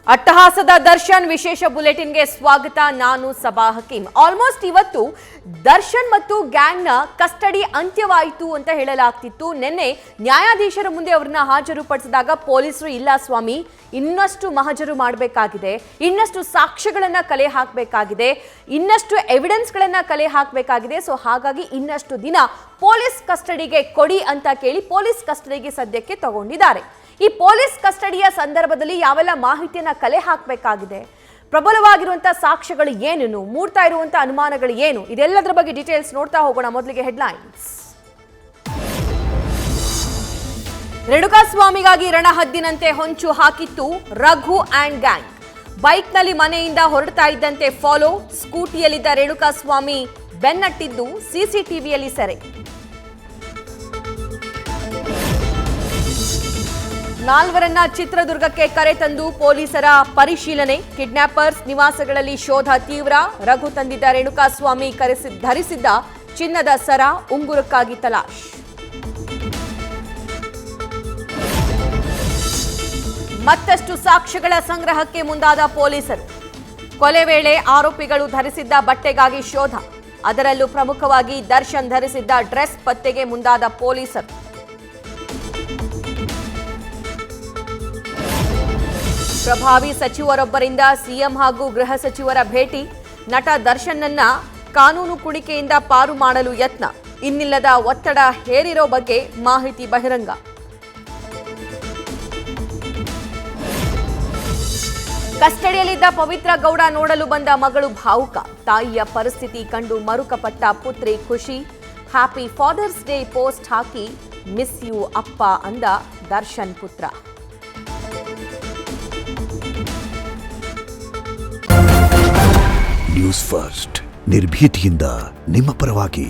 ಅಟ್ಟಹಾಸದ ದರ್ಶನ್ ವಿಶೇಷ ಬುಲೆಟಿನ್ಗೆ ಸ್ವಾಗತ. ನಾನು ಸಬಾ ಹಕೀಂ. ಆಲ್ಮೋಸ್ಟ್ ಇವತ್ತು ದರ್ಶನ್ ಮತ್ತು ಗ್ಯಾಂಗ್ನ ಕಸ್ಟಡಿ ಅಂತ್ಯವಾಯಿತು ಅಂತ ಹೇಳಲಾಗ್ತಿತ್ತು. ನಿನ್ನೆ ನ್ಯಾಯಾಧೀಶರ ಮುಂದೆ ಅವರನ್ನ ಹಾಜರುಪಡಿಸಿದಾಗ ಪೊಲೀಸರು ಇಲ್ಲ ಸ್ವಾಮಿ, ಇನ್ನಷ್ಟು ಮಹಜರು ಮಾಡಬೇಕಾಗಿದೆ, ಇನ್ನಷ್ಟು ಸಾಕ್ಷ್ಯಗಳನ್ನ ಕಲೆ ಹಾಕಬೇಕಾಗಿದೆ, ಇನ್ನಷ್ಟು ಎವಿಡೆನ್ಸ್ಗಳನ್ನ ಕಲೆ ಹಾಕಬೇಕಾಗಿದೆ. ಸೊ ಹಾಗಾಗಿ ಇನ್ನಷ್ಟು ದಿನ ಪೊಲೀಸ್ ಕಸ್ಟಡಿಗೆ ಕೊಡಿ ಅಂತ ಕೇಳಿ ಪೊಲೀಸ್ ಕಸ್ಟಡಿಗೆ ಸದ್ಯಕ್ಕೆ ತಗೊಂಡಿದ್ದಾರೆ. ಈ ಪೊಲೀಸ್ ಕಸ್ಟಡಿಯ ಸಂದರ್ಭದಲ್ಲಿ ಯಾವೆಲ್ಲ ಮಾಹಿತಿಯನ್ನ ಕಲೆ ಹಾಕಬೇಕಾಗಿದೆ, ಪ್ರಬಲವಾಗಿರುವಂತಹ ಸಾಕ್ಷ್ಯಗಳು ಏನೇನು, ಮೂಡ್ತಾ ಇರುವಂತಹ ಅನುಮಾನಗಳು ಏನು, ಇದೆಲ್ಲದರ ಬಗ್ಗೆ ಡೀಟೇಲ್ಸ್ ನೋಡ್ತಾ ಹೋಗೋಣ. ಮೊದಲಿಗೆ ಹೆಡ್ಲೈನ್ಸ್. ರೇಣುಕಾಸ್ವಾಮಿಗಾಗಿ ರಣಹದ್ದಿನಂತೆ ಹೊಂಚು ಹಾಕಿತ್ತು ರಘು ಅಂಡ್ ಗ್ಯಾಂಗ್. ಬೈಕ್ನಲ್ಲಿ ಮನೆಯಿಂದ ಹೊರಡ್ತಾ ಇದ್ದಂತೆ ಫಾಲೋ, ಸ್ಕೂಟಿಯಲ್ಲಿದ್ದ ರೇಣುಕಾಸ್ವಾಮಿ ಬೆನ್ನಟ್ಟಿದ್ದು ಸಿಸಿಟಿವಿಯಲ್ಲಿ ಸೆರೆ. ನಾಲ್ವರನ್ನ ಚಿತ್ರದುರ್ಗಕ್ಕೆ ಕರೆತಂದು ಪೊಲೀಸರ ಪರಿಶೀಲನೆ. ಕಿಡ್ನಾಪರ್ಸ್ ನಿವಾಸಗಳಲ್ಲಿ ಶೋಧ ತೀವ್ರ. ರಘು ತಂದಿದ್ದ ರೇಣುಕಾಸ್ವಾಮಿ ಧರಿಸಿದ್ದ ಚಿನ್ನದ ಸರ, ಉಂಗುರಕ್ಕಾಗಿ ತಲಾಶ್. ಮತ್ತಷ್ಟು ಸಾಕ್ಷ್ಯಗಳ ಸಂಗ್ರಹಕ್ಕೆ ಮುಂದಾದ ಪೊಲೀಸರು. ಕೊಲೆ ವೇಳೆ ಆರೋಪಿಗಳು ಧರಿಸಿದ್ದ ಬಟ್ಟೆಗಾಗಿ ಶೋಧ. ಅದರಲ್ಲೂ ಪ್ರಮುಖವಾಗಿ ದರ್ಶನ್ ಧರಿಸಿದ್ದ ಡ್ರೆಸ್ ಪತ್ತೆಗೆ ಮುಂದಾದ ಪೊಲೀಸರು. ಪ್ರಭಾವಿ ಸಚಿವರೊಬ್ಬರಿಂದ ಸಿಎಂ ಹಾಗೂ ಗೃಹ ಸಚಿವರ ಭೇಟಿ. ನಟ ದರ್ಶನ್ನನ್ನ ಕಾನೂನು ಕುಣಿಕೆಯಿಂದ ಪಾರು ಮಾಡಲು ಯತ್ನ. ಇನ್ನಿಲ್ಲದ ಒತ್ತಡ ಹೇರಿರೋ ಬಗ್ಗೆ ಮಾಹಿತಿ ಬಹಿರಂಗ. ಕಸ್ಟಡಿಯಲ್ಲಿದ್ದ ಪವಿತ್ರ ಗೌಡ ನೋಡಲು ಬಂದ ಮಗಳು ಭಾವುಕ. ತಾಯಿಯ ಪರಿಸ್ಥಿತಿ ಕಂಡು ಮರುಕಪಟ್ಟ ಪುತ್ರಿ ಖುಷಿ. ಹ್ಯಾಪಿ ಫಾದರ್ಸ್ ಡೇ ಪೋಸ್ಟ್ ಹಾಕಿ ಮಿಸ್ ಯು ಅಪ್ಪ ಅಂದ ದರ್ಶನ್ ಪುತ್ರ. ನ್ಯೂಸ್ ಫಸ್ಟ್, ನಿರ್ಭೀತಿಯಿಂದ ನಿಮ್ಮ ಪರವಾಗಿ.